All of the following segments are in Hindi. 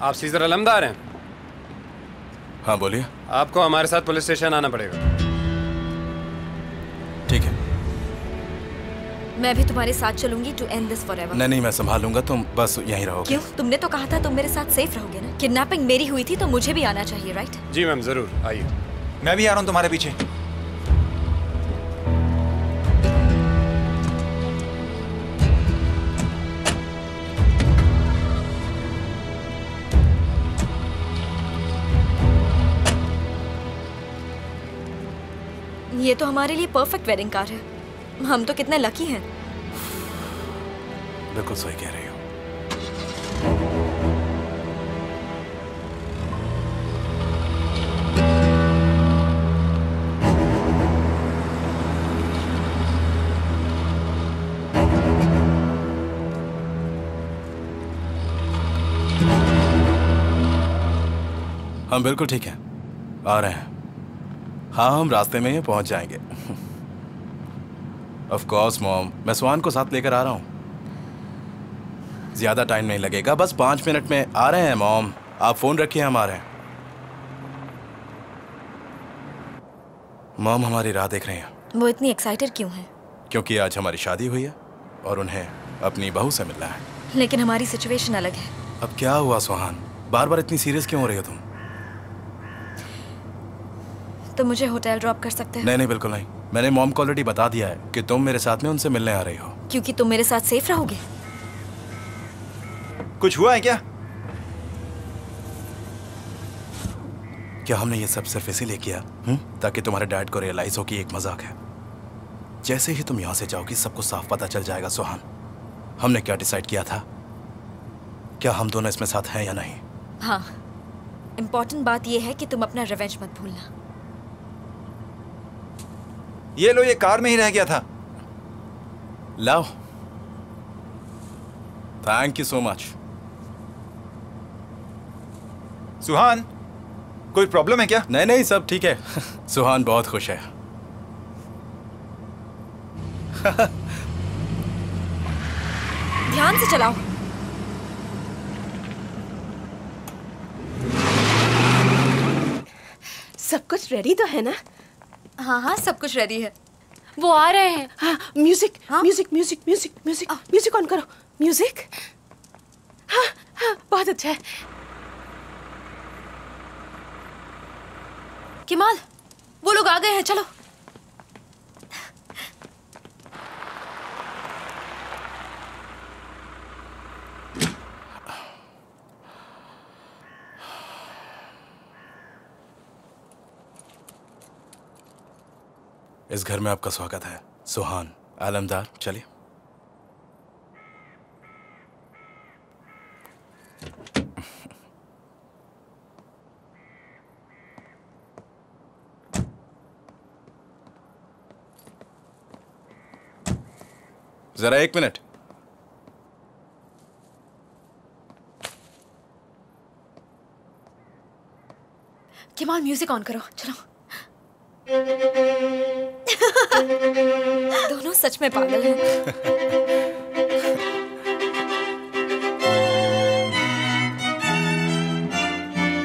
आप सीजर अलमदार हैं? हाँ बोलिए। आपको हमारे साथ पुलिस स्टेशन आना पड़ेगा। ठीक है। मैं भी तुम्हारे साथ चलूंगी टू एंड दिस फॉरएवर। नहीं, मैं संभाल लूंगा, तुम बस यहीं रहोगे। क्यों? तुमने तो कहा था तुम मेरे साथ सेफ रहोगे ना। किडनैपिंग मेरी हुई थी तो मुझे भी आना चाहिए, राइट? जी मैम, जरूर आइए। मैं भी आ रहा हूँ तुम्हारे पीछे। ये तो हमारे लिए परफेक्ट वेडिंग कार है। हम तो कितने लकी हैं। बिल्कुल सही कह रही हो। हम बिल्कुल ठीक हैं, आ रहे हैं। हाँ, हम रास्ते में ही पहुंच जाएंगे। ऑफ कोर्स मॉम, मैं सुहान को साथ लेकर आ रहा हूं। ज्यादा टाइम नहीं लगेगा, बस 5 मिनट में आ रहे हैं मॉम। आप फोन रखिए, हम आ रहे हैं। मॉम हमारी राह देख रहे हैं। वो इतनी एक्साइटेड क्यों है? क्योंकि आज हमारी शादी हुई है और उन्हें अपनी बहू से मिलना है। लेकिन हमारी सिचुएशन अलग है। अब क्या हुआ सुहान, बार बार इतनी सीरियस क्यों हो रही हो तुम? तो मुझे होटल ड्रॉप कर सकते हैं? नहीं, बिल्कुल नहीं। मैंने मॉम को ऑलरेडी बता दिया है कि तुम मेरे साथ में उनसे मिलने आ रही हो। क्योंकि तुम मेरे साथ सेफ रहोगे। कुछ हुआ है क्या? क्या हमने ये सब सिर्फ इसीलिए किया ताकि तुम्हारे डैड को रियलाइज हो कि एक मजाक है? जैसे ही तुम यहाँ से जाओगी सबको साफ पता चल जाएगा सुहान, हमने क्या डिसाइड किया था। क्या हम दोनों इसमें साथ हैं या नहीं? हाँ, इम्पोर्टेंट बात यह है कि तुम अपना रिवेंज मत भूलना। ये लो, ये कार में ही रह गया था। लाओ। Thank you so much. Suhan, कोई प्रॉब्लम है क्या? नहीं, सब ठीक है। सुहान बहुत खुश है। ध्यान से चलाओ। सब कुछ रेडी तो है ना? हाँ, सब कुछ रेडी है। वो आ रहे हैं। हाँ, म्यूजिक, हाँ? Music music music music music on करो। म्यूजिक। हाँ, बहुत अच्छा है। किमाल, वो लोग आ गए हैं, चलो। इस घर में आपका स्वागत है सुहान आलमदार। चलिए। जरा 1 मिनट। किमाल, म्यूजिक ऑन करो, चलो। दोनों सच में पागल हैं।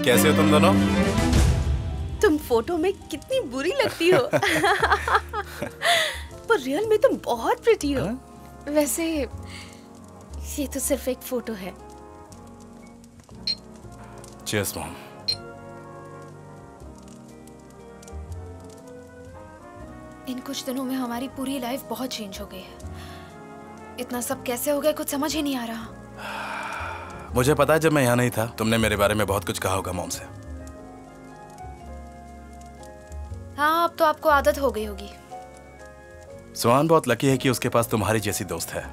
कैसे हो तुम दोनों? तुम फोटो में कितनी बुरी लगती हो। पर रियल में तुम बहुत प्रिटी हो। वैसे ये तो सिर्फ एक फोटो है। Cheers mom. इन कुछ दिनों में हमारी पूरी लाइफ बहुत चेंज हो गई है। इतना सब कैसे हो गया, कुछ समझ ही नहीं आ रहा। मुझे पता है जब मैं यहाँ नहीं था तुमने मेरे बारे में बहुत कुछ कहा होगा मॉम से। हाँ, अब तो आपको आदत हो गई होगी। सुहान बहुत लकी है कि उसके पास तुम्हारी जैसी दोस्त है,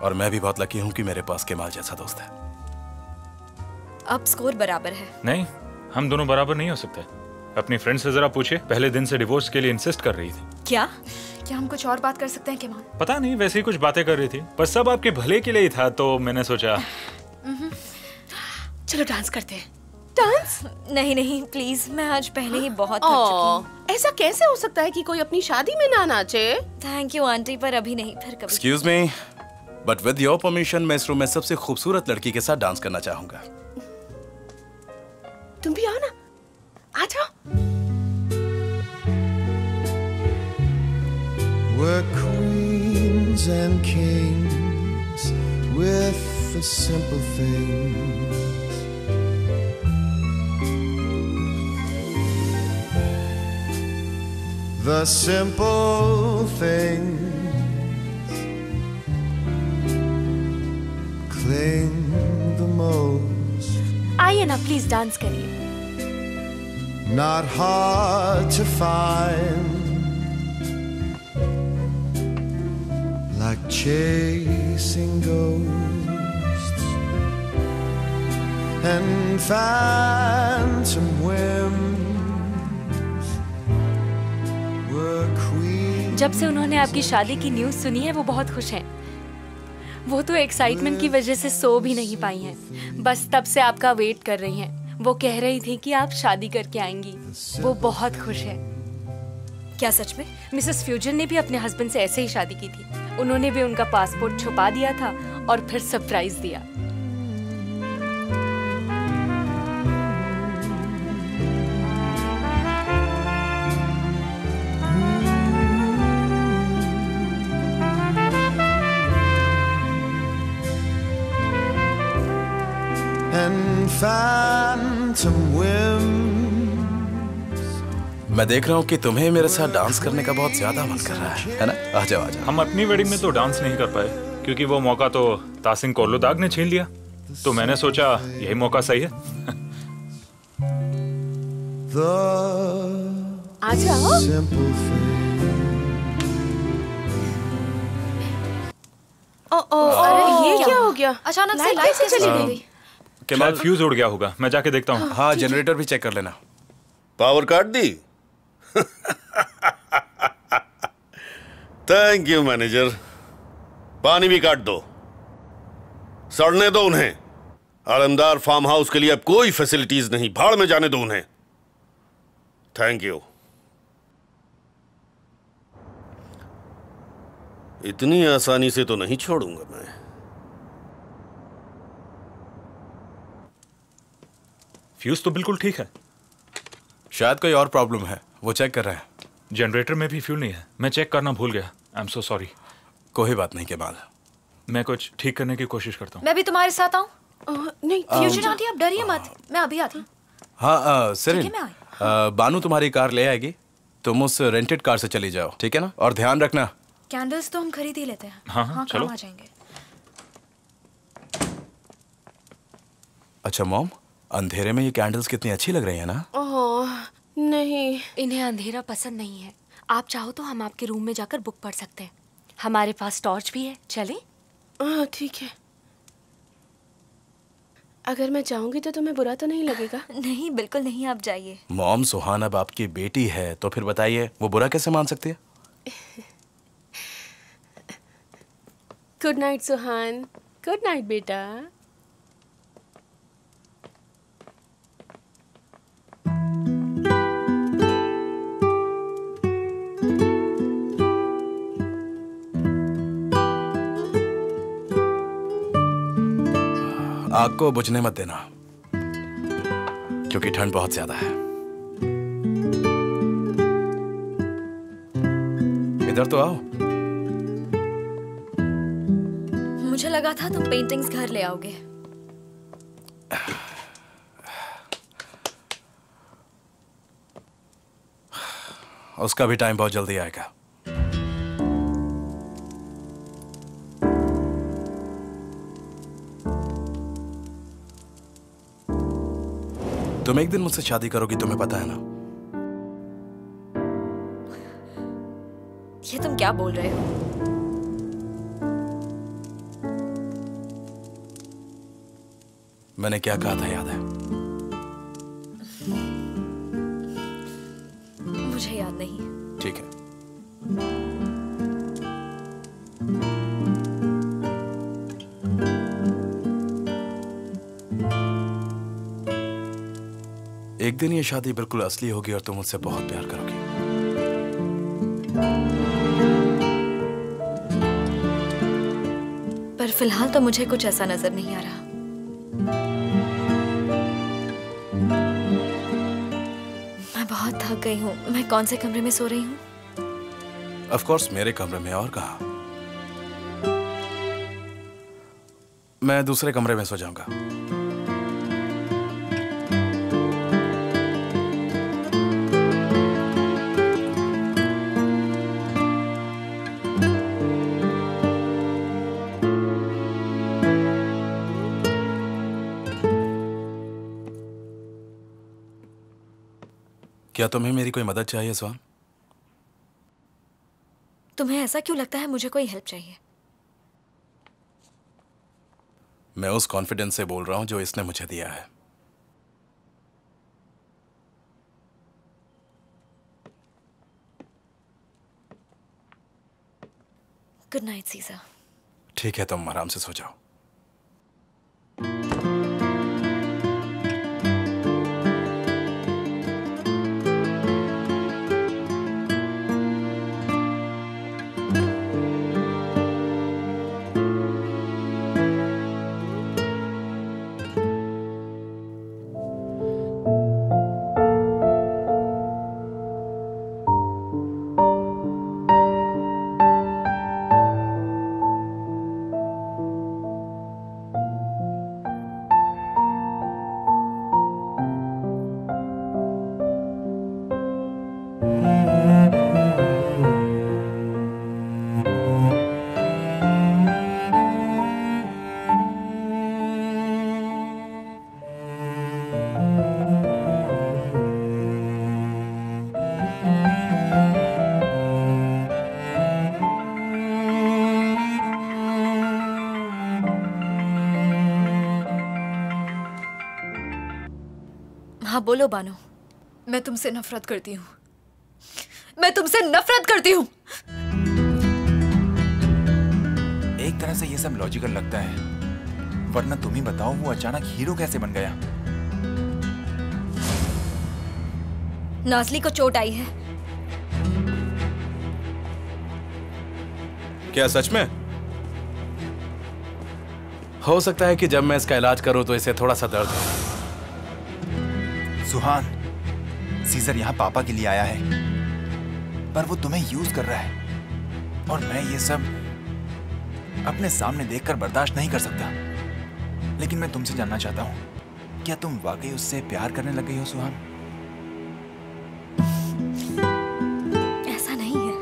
और मैं भी बहुत लकी हूँ कि मेरे पास केमाल जैसा दोस्त है। अब स्कोर बराबर है। नहीं, हम दोनों बराबर नहीं हो सकते। अपनी फ्रेंड से जरा पूछे, पहले दिन से डिवोर्स के लिए इंसिस्ट कर रही थी। क्या हम कुछ और बात कर सकते हैं केमाल? पता नहीं, वैसे ही कुछ बातें कर रही थी, पर सब आपके भले के लिए ही था, तो मैंने सोचा। चलो डांस करते हैं। डांस? नहीं प्लीज, मैं आज पहले ही बहुत थक चुकी हूँ। ऐसा कैसे हो सकता है कि कोई अपनी शादी में ना नाचे? थैंक यू आंटी, पर अभी नहीं, फिर कभी। Excuse me, but with your permission मैं इस रूम में सबसे खूबसूरत लड़की के साथ डांस करना चाहूंगा। तुम भी आओ ना, आ जाओ। We're queens and kings with the simple things. The simple things cling the most. आइए ना प्लीज डांस करिए। Not hard to find, like chasing ghosts and phantom whims. We're queens. जब से उन्होंने आपकी शादी की न्यूज़ सुनी है वो बहुत खुश हैं। वो तो एक्साइटमेंट की वजह से सो भी नहीं पाई हैं। बस तब से आपका वेट कर रही हैं। वो कह रही थी कि आप शादी करके आएंगी। वो बहुत खुश है। क्या सच में? मिसेस फ्यूजन ने भी अपने हस्बैंड से ऐसे ही शादी की थी। उन्होंने भी उनका पासपोर्ट छुपा दिया था और फिर सरप्राइज दिया। And phantom whims. मैं देख रहा हूँ कि तुम्हें मेरे साथ डांस करने का बहुत ज्यादा मन कर रहा है ना? आ जाओ आ जाओ। हम अपनी वेडिंग में तो डांस नहीं कर पाए क्योंकि वो मौका तो तासिन कोर्लुदाग ने छीन लिया, तो मैंने सोचा यही मौका सही है। The आ जाओ। simple thing. अरे ये क्या हो गया? अचानक से लाइट लाइट कैसे कैसे चली चली गई? गई? शायद फ्यूज उड़ गया होगा, मैं जाके देखता हूँ। हाँ, जनरेटर भी चेक कर लेना। पावर काट दी। Thank you manager. पानी भी काट दो, सड़ने दो उन्हें। आलमदार फार्म हाउस के लिए अब कोई फैसिलिटीज नहीं, भाड़ में जाने दो उन्हें। Thank you. इतनी आसानी से तो नहीं छोड़ूंगा मैं। फ्यूज तो बिल्कुल ठीक है। शायद कोई और प्रॉब्लम है, वो चेक कर रहे हैं। जनरेटर में भी फ्यूल नहीं है, मैं चेक करना भूल गया। I am so sorry. कोई बात नहीं केमाल, मैं कुछ ठीक करने की कोशिश करता हूँ। मैं भी तुम्हारे साथ आऊँ? नहीं फ्यूजन आंटी आप डरिए मत, मैं अभी आती हूँ। हाँ सिरिन, ठीक है, मैं बानू तुम्हारी कार ले आएगी, तुम उस रेंटेड कार से चली जाओ, ठीक है ना? और ध्यान रखना। कैंडल्स तो हम खरीद ही लेते हैं। हाँ, चलो। काम आ जाएंगे। अच्छा मॉम, अंधेरे में ये कैंडल्स कितनी अच्छी लग रही है ना? ओह नहीं, इन्हें अंधेरा पसंद नहीं है। आप चाहो तो हम आपके रूम में जाकर बुक पढ़ सकते हैं। हमारे पास टॉर्च भी है, चलें? ठीक है। अगर मैं जाऊंगी तो तुम्हें बुरा तो नहीं लगेगा? नहीं बिल्कुल नहीं, आप जाइए। मॉम, सुहान अब आपकी बेटी है तो फिर बताइए वो बुरा कैसे मान सकती है? गुड नाइट सुहान। गुड नाइट बेटा। आग को बुझने मत देना क्योंकि ठंड बहुत ज्यादा है। इधर तो आओ। मुझे लगा था तुम पेंटिंग्स घर ले आओगे। उसका भी टाइम बहुत जल्दी आएगा। तुम एक दिन मुझसे शादी करोगी, तुम्हें पता है ना? ये तुम क्या बोल रहे हो? मैंने क्या कहा था याद है? मुझे याद नहीं। ठीक है। एक दिन ये शादी बिल्कुल असली होगी और तुम मुझसे बहुत प्यार करोगी। पर फिलहाल तो मुझे कुछ ऐसा नजर नहीं आ रहा। थक गई हूँ। मैं कौन से कमरे में सो रही हूँ? ऑफ कोर्स मेरे कमरे में, और कहाँ? मैं दूसरे कमरे में सो जाऊंगा। क्या तुम्हें मेरी कोई मदद चाहिए स्वान? तुम्हें ऐसा क्यों लगता है मुझे कोई हेल्प चाहिए? मैं उस कॉन्फिडेंस से बोल रहा हूं जो इसने मुझे दिया है। Good night Caesar. ठीक है, तुम आराम से सो जाओ। हाँ बोलो बानो। मैं तुमसे नफरत करती हूँ। मैं तुमसे नफरत करती हूँ। एक तरह से ये सब लॉजिकल लगता है, वरना तुम ही बताओ वो अचानक हीरो कैसे बन गया? नाज़ली को चोट आई है। क्या सच में? हो सकता है कि जब मैं इसका इलाज करूं तो इसे थोड़ा सा दर्द हो। सुहान, सीजर यहाँ पापा के लिए आया है, पर वो तुम्हें यूज कर रहा है और मैं ये सब अपने सामने देखकर बर्दाश्त नहीं कर सकता। लेकिन मैं तुमसे जानना चाहता हूँ, क्या तुम वाकई उससे प्यार करने लग गई हो सुहान? ऐसा नहीं है।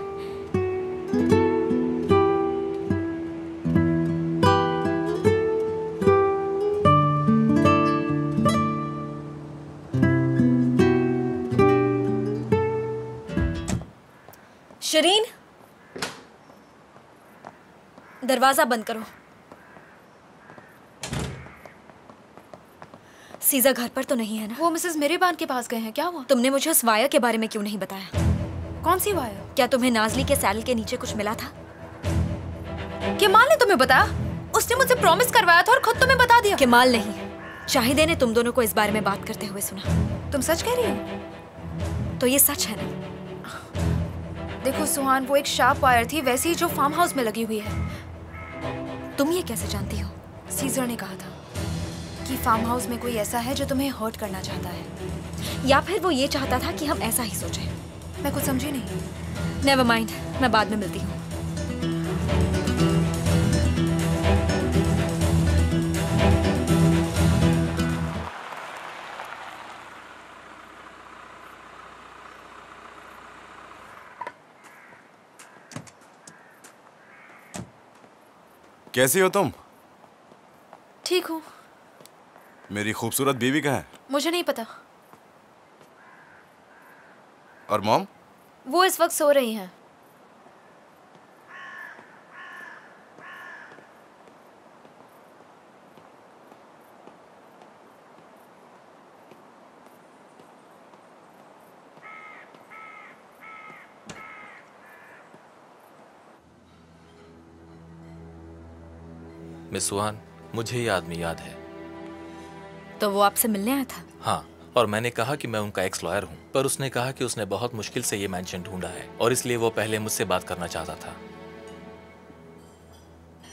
शरीन, दरवाजा बंद करो। सीज़र घर पर तो नहीं है ना? वो मिसेस मिरीबान के पास गए हैं। क्या हुआ? तुमने मुझे उस वायर के बारे में क्यों नहीं बताया? कौन सी वायर? क्या तुम्हें नाज़ली के सैडल के नीचे कुछ मिला था? केमाल ने तुम्हें बताया? उसने मुझसे प्रॉमिस करवाया था और खुद तुम्हें बता दिया। केमाल नहीं, शाहिदे ने तुम दोनों को इस बारे में बात करते हुए सुना। तुम सच कह रही हो? तो ये सच है ना? देखो सुहान, वो एक शार्प वायर थी, वैसी जो फार्म हाउस में लगी हुई है। तुम ये कैसे जानती हो? सीजर ने कहा था कि फार्म हाउस में कोई ऐसा है जो तुम्हें हर्ट करना चाहता है, या फिर वो ये चाहता था कि हम ऐसा ही सोचें। मैं कुछ समझी नहीं। नेवर माइंड, मैं बाद में मिलती हूँ। कैसी हो तुम? ठीक हूँ। मेरी खूबसूरत बीवी कहाँ है? मुझे नहीं पता। और मॉम? वो इस वक्त सो रही हैं। मिस सुहान, मुझे ये आदमी याद है। तो वो आपसे मिलने आया था? हाँ, और मैंने कहा कि मैं उनका एक्स लॉयर हूँ, पर उसने कहा कि उसने बहुत मुश्किल से ये मेंशन ढूंढा है और इसलिए वो पहले मुझसे बात करना चाहता था।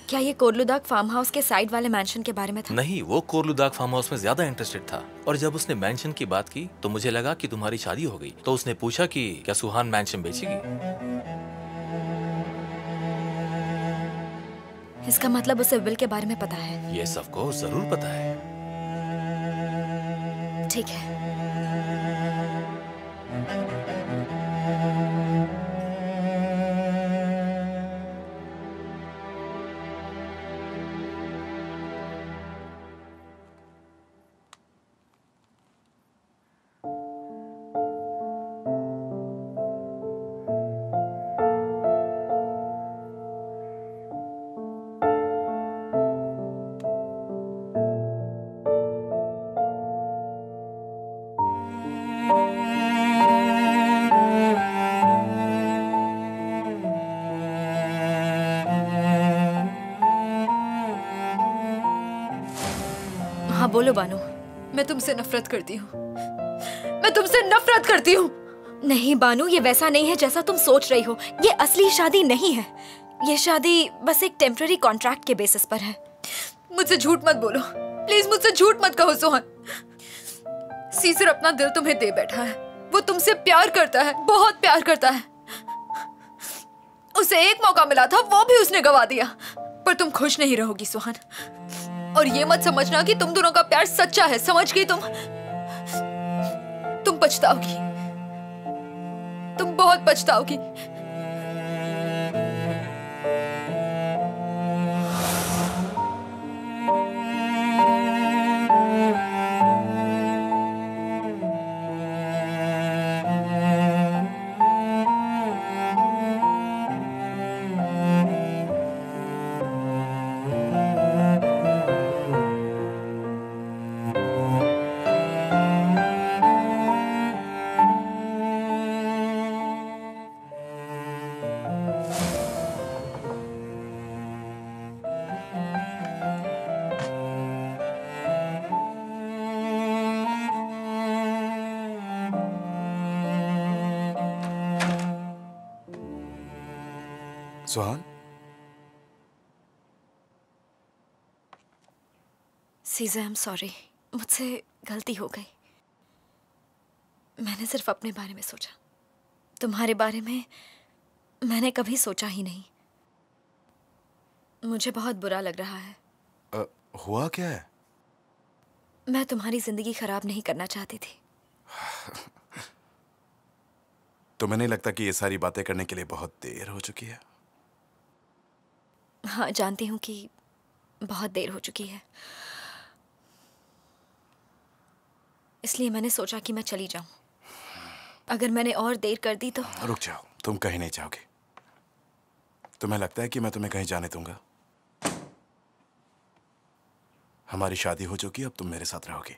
क्या ये कोरलुदाग फार्म हाउस के साइड वाले मैंशन के बारे में था? नहीं, वो कोरलुदाग फार्म हाउस में ज्यादा इंटरेस्टेड था। और जब उसने मैंशन की बात की तो मुझे लगा कि तुम्हारी शादी हो गई। तो उसने पूछा कि क्या सुहान मैंशन बेचेगी। इसका मतलब उसे विल के बारे में पता है। ये सबको जरूर पता है। ठीक है। हाँ बोलो बानू। मैं तुमसे नफरत करती हूँ। मैं तुमसे नफरत करती हूँ। नहीं बानू, ये वैसा नहीं है जैसा तुम सोच रही हो। ये असली शादी नहीं है। ये शादी बस एक टेम्पररी कॉन्ट्रैक्ट के बेसिस पर है। मुझसे झूठ मत बोलो प्लीज, मुझसे झूठ मत कहो सोहन। सीजर अपना दिल तुम्हें दे बैठा है। वो तुमसे प्यार करता है, बहुत प्यार करता है। उसे एक मौका मिला था, वो भी उसने गवा दिया। पर तुम खुश नहीं रहोगी सोहन। और ये मत समझना कि तुम दोनों का प्यार सच्चा है। समझ गई तुम पछताओगी। तुम बहुत पछताओगी। सुहान, सीजर, आई एम सॉरी। मुझसे गलती हो गई। मैंने सिर्फ अपने बारे में सोचा। तुम्हारे बारे में मैंने कभी सोचा ही नहीं। मुझे बहुत बुरा लग रहा है। हुआ क्या है? मैं तुम्हारी जिंदगी खराब नहीं करना चाहती थी। तुम्हें नहीं लगता कि ये सारी बातें करने के लिए बहुत देर हो चुकी है? हाँ, जानती हूँ कि बहुत देर हो चुकी है। इसलिए मैंने सोचा कि मैं चली जाऊं। अगर मैंने और देर कर दी तो... रुक जाओ, तुम कहीं नहीं जाओगे। तुम्हें लगता है कि मैं तुम्हें कहीं जाने दूंगा? हमारी शादी हो चुकी है, अब तुम मेरे साथ रहोगे।